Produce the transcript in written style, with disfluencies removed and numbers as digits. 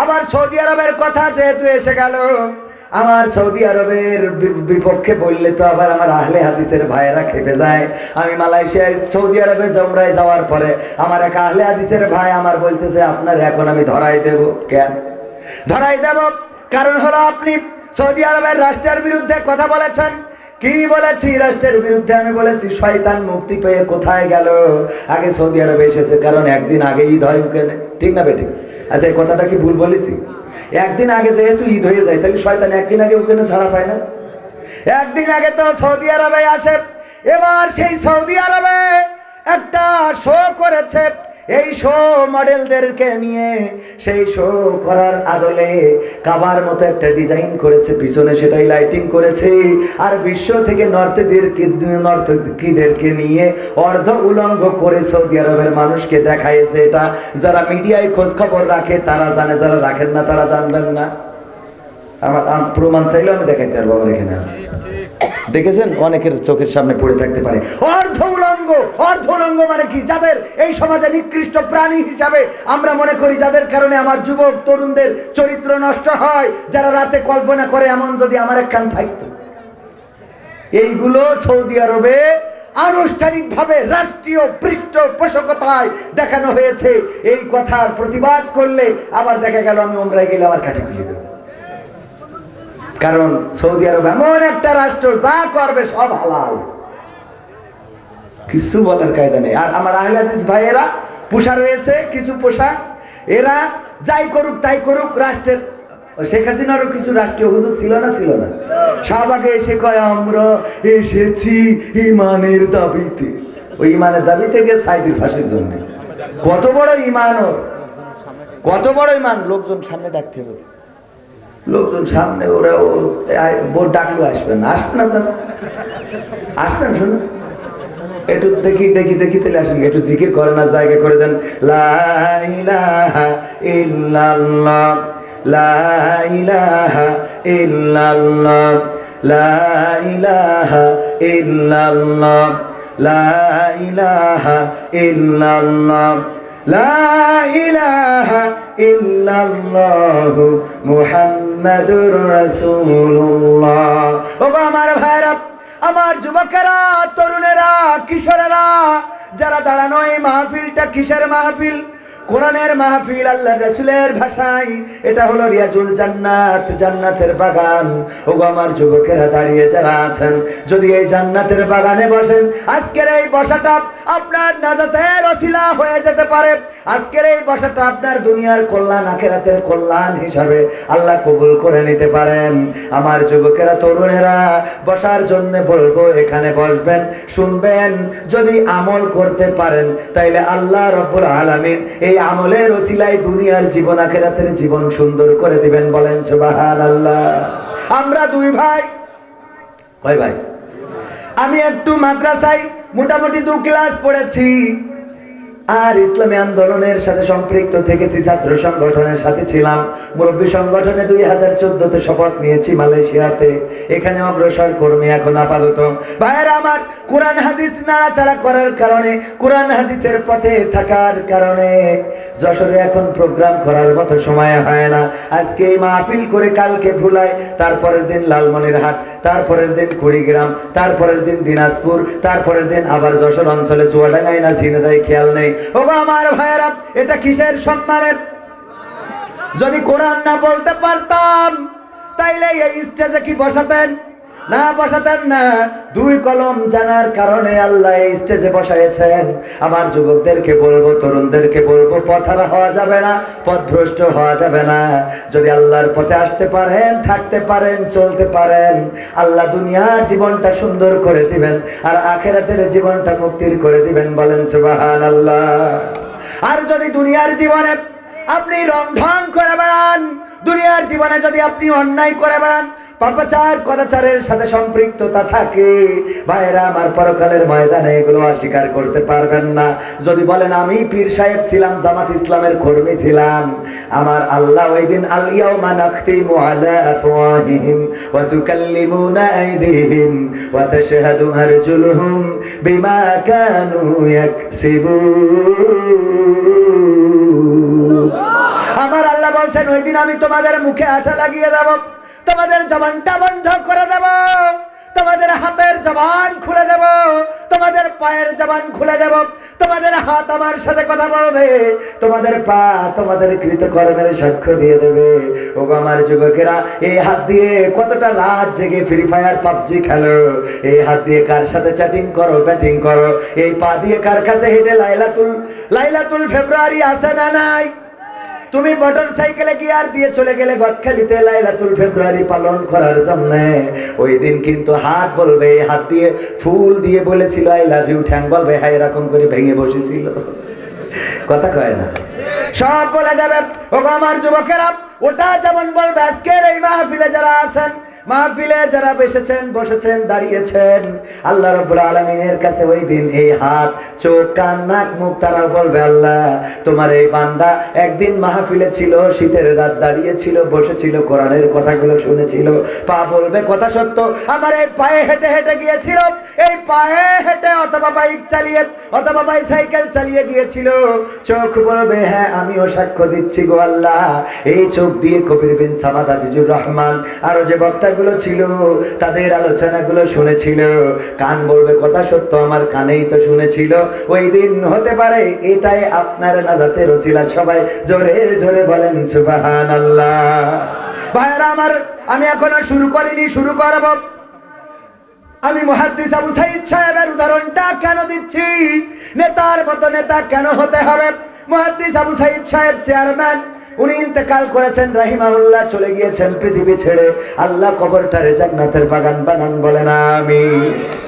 আবার সৌদি আরবের কথা যেহেতু এসে গেল, আমার সৌদি আরবের বিপক্ষে বললে তো আবার আমার আহলে হাদিসের ভাইয়েরা খেপে যায়। আমি মালয়েশিয়ায় সৌদি আরবে উমরায় যাওয়ার পরে আমার এক আহলে হাদিসের ভাই আমার বলতেছে, আপনার এখন আমি ধরাই দেব। কেন ধরাই দেব? কারণ হলো আপনি সৌদি আরবের রাষ্ট্রের বিরুদ্ধে কথা বলেছেন। কি বলেছি রাষ্ট্রের বিরুদ্ধে? আমি বলেছি শয়তান মুক্তি পেয়ে কোথায় গেল? আগে সৌদি আরবে এসেছে, কারণ একদিন আগে ঈদ হয় ওখানে, ঠিক না বেঠিক? আচ্ছা, এই কথাটা কি ভুল বলেছি? একদিন আগে যেহেতু ঈদ হয়ে যায়, তাহলে শয়তান একদিন আগে ওখানে ছাড়া পায় না? একদিন আগে তো সৌদি আরবে আসে। এবার সেই সৌদি আরবে একটা শো করেছে, এই শো মডেলদেরকে নিয়ে সেই শো করার আদলে কাবার মতো একটা ডিজাইন করেছে, পিছনে সেটাই লাইটিং করেছে, আর বিশ্ব থেকে নর্তকীদেরকে নিয়ে অর্ধ উলঙ্গ করে সৌদি আরবের মানুষকে দেখাইছে। এটা যারা মিডিয়ায় খোঁজ খবর রাখে তারা জানে, যারা রাখেন না তারা জানবেন না। আমার প্রমাণ চাইলেও আমি দেখাইতে পারবো, আমার এখানে আছে। দেখেছেন, অনেকের চোখের সামনে পড়ে থাকতে পারে। অর্ধ উলঙ্গ মানে কি? যাদের এই সমাজে নিকৃষ্ট প্রাণী হিসাবে আমরা মনে করি, যাদের কারণে আমার যুবক তরুণদের চরিত্র নষ্ট হয়, যারা রাতে কল্পনা করে এমন যদি আমার একখান থাকতো। এইগুলো সৌদি আরবে আনুষ্ঠানিকভাবে রাষ্ট্রীয় পৃষ্ঠপোষকতায় দেখানো হয়েছে। এই কথার প্রতিবাদ করলে আবার দেখা গেল আমি উমরায় গেলে আমার কাঠি খুলে দেব। কারণ সৌদি আরব এমন একটা রাষ্ট্র, যা করবে সব হালাল, কিছু বলার কায়দা নেই। আর আমার আহলে হাদিস ভাইয়েরা পোশাক রয়েছে, কিছু পোশাক, এরা যাই করুক তাই করুক, রাষ্ট্রের শেখ হাসিনারও কিছু রাষ্ট্রীয় হুজুর ছিল না? শাহবাগে এসে কয় আমরা এসেছি ইমানের দাবিতে। ওই ইমানের দাবিতে গিয়ে সাইদির ফাঁসির জন্য। কত বড় ইমান ওর, কত বড় ইমান! লোকজন সামনে ডাকতে হবে, লোকজন সামনে, ওরা বোর্ড ডাকলেও আসবেন না। আসবেন আপনারা, আসবেন, শুনুন একটু দেখি তাহলে আসেন। একটু জিকির করে না, জায়গা করে দেন। লা ইলাহা ইল্লাল্লাহ, লা ইলাহা ইল্লাল্লাহ, লা ইলাহা ইল্লাল্লাহ, লা ইলাহা ইল্লাল্লাহ, লা ইলাহা ইল্লাল্লাহু মুহাম্মাদুর রাসূলুল্লাহ। ওগো আমার ভাইরা, আমার যুবকেরা, তরুণেরা, কিশোরেরা, যারা দাঁড়ানো, এই মাহফিলটা কিসের মাহফিল? কোরআনের মাহফিল। আল্লাহর রাসূলের ভাষায় এটা হলো রিয়াজুল জান্নাত, জান্নাতের বাগান। ওগো আমার যুবকেরা দাঁড়িয়ে যারা আছেন, যদি এই জান্নাতের বাগানে বসেন, আজকের এই বসাটা আপনার নাজাতের ওসিলা হয়ে যেতে পারে। আজকের এই বসাটা আপনার দুনিয়ার কল্যাণ, আখিরাতের কল্যাণ হিসাবে আল্লাহ কবুল করে নিতে পারেন। আমার যুবকেরা, তরুণেরা, বসার জন্য বলবো, এখানে বসবেন, শুনবেন। যদি আমল করতে পারেন তাইলে আল্লাহ রাব্বুল আলামিন এই আমলের ওসিলায় দুনিয়ার জীবন, আখিরাতের জীবন সুন্দর করে দিবেন। বলেন সুবহানাল্লাহ। আমরা দুই ভাই, কয় ভাই? আমি একটু মাদ্রাসায় মোটামুটি 2 ক্লাস পড়েছি, আর ইসলামী আন্দোলনের সাথে সম্পৃক্ত থেকেছি, ছাত্র সংগঠনের সাথে ছিলাম, মুরব্বী সংগঠনে 2014-তে শপথ নিয়েছি মালয়েশিয়াতে। এখানে অগ্রসর কর্মী এখন আপাতত। ভাইয়েরা আমার, কোরআন হাদিস নাড়াচাড়া করার কারণে, কোরআন হাদিসের পথে থাকার কারণে যশোরে এখন প্রোগ্রাম করার মতো সময় হয় না। আজকে এই মাহফিল করে কালকে ভুলায়, তারপরের দিন লালমনিরহাট, তারপরের দিন কুড়িগ্রাম, তারপরের দিন দিনাজপুর, তারপরের দিন আবার যশোর অঞ্চলে চুয়াডাঙ্গায় না ঝিনাইদহে, খেয়াল নেই। ওগো আমার ভাইয়েরা, এটা কিসের সম্মানের? যদি কোরআন না বলতে পারতাম তাইলে এই স্টেজে কি বসাতেন? না, বসাতেন না। 2 কলম জানার কারণে আল্লাহ এই স্টেজে বসাইছেন। আমার যুবকদেরকে বলবো, তরুণদেরকে বলবো, পথহারা হওয়া যাবে না, পথভ্রষ্ট হওয়া যাবে না। যদি আল্লাহর পথে আসতে পারেন, থাকতে পারেন, চলতে পারেন, আল্লাহ দুনিয়ার জীবনটা সুন্দর করে দিবেন, আর আখিরাতের জীবনটা মুক্তির করে দিবেন। বলেন সুবহানাল্লাহ। আর যদি দুনিয়ার জীবনে আপনি রং ঢং করে বেড়ান, দুনিয়ার জীবনে যদি আপনি অন্যায় করে বেড়ান, পাপাচার কদাচারের সাথে সম্পৃক্ততা থাকে, ভাইরা আমার, পরকালের ময়দানে এগুলো অস্বীকার করতে পারবেন না। যদি বলেন আমি পীর সাহেব ছিলাম, জামাত ইসলামের কর্মী ছিলাম, আমার আল্লাহ ওই দিন আল ইয়াউমা নাখতিমু আলা আফওয়াহিহিম ওয়া তুকাল্লিমুনা আইদিহিম ওয়া তাশহাদু আরজুলুহুম বিমা কানু ইয়াকসিবুন। আমার আল্লাহ বলছেন ওই দিন আমি তোমাদের মুখে আঠা লাগিয়ে দেব, তোমাদের জবানটা বন্ধ করে দেব, তোমাদের হাতের জবান খুলে দেব, তোমাদের পায়ের জবান খুলে দেব, তোমাদের হাত আমার সাথে কথা বলবে, তোমাদের পা তোমাদের কৃতকর্মের সাক্ষ্য দিয়ে দেবে। ওগো আমার যুবকেরা, এই হাত দিয়ে কতটা রাত জেগে ফ্রি ফায়ার পাবজি খেলো, এই হাত দিয়ে কার সাথে চ্যাটিং করো, ব্যাটিং করো, এই পা দিয়ে কার কাছে হেঁটে লাইলাতুল ফেব্রুয়ারি আছে না নাই? তুমি মোটর সাইকেলে গিয়ার দিয়ে চলে গেলে গদখালিতে লাইলাতুল ফেব্রুয়ারি পালন করার জন্য। ওই দিন কিন্তু হাত বলবে, হাত দিয়ে ফুল দিয়ে বলেছিল আই লাভ ইউ, ঠ্যাং বলবে হ্যাঁ এরকম করে ভেঙে বসেছিল, কথা কয় না, সব বলে দেবে। ওগো আমার যুবকেরা, ওটা যেমন বলবে আজকের এই মাহফিলে যারা আছেন, মাহফিলে যারা বসেছেন দাঁড়িয়েছেন, আল্লাহ রাব্বুল আলামিনের কাছে ওই দিন এই হাত, চোখ, কান, নাক, মুখ তারা বলবে আল্লাহ তোমার এই বান্দা একদিন মাহফিলে ছিল, শীতের রাত দাঁড়িয়েছিল, বসেছিল, কোরআনের কথাগুলো শুনেছিল, পা বলবে কথা সত্য, আমার এই পায়ে হেঁটে হেঁটে গিয়েছিল, এই পায়ে হেঁটে অথবা বাইক চালিয়ে অথবা বাইসাইকেল চালিয়ে গিয়েছিল, চোখ বলবে হ্যাঁ আমিও সাক্ষ্য দিচ্ছি গো আল্লাহ, এই চোখ দিয়ে কবির বিন সামাদ, আজিজুর রহমান, আরো যে বক্তাগুলো ছিল তাদের আলোচনাগুলো শুনেছিল, কান বলবে কথা সত্য আমার কানেই তো শুনেছিল। ওই দিন হতে পারে এটাই আপনার নাজাতের ওসিলা, সবাই জোরে জোরে বলেন সুবহানাল্লাহ। ভাইরা আমার, আমি এখনো শুরু করিনি, শুরু করব। আমি মুহাদ্দিস আবু সাঈদ সাহেবের উদাহরণটা কেন দিচ্ছি, নেতার মতো নেতা কেন হতে হবে। মুহাদ্দিস আবু সাঈদ সাহেব চেয়ারম্যান, উনি ইন্তেকাল করেছেন রাহিমাহুল্লাহ, চলে গিয়েছেন পৃথিবী ছেড়ে। আল্লাহ কবরটারে জান্নাতের বাগান বানান, বলেন আমিন।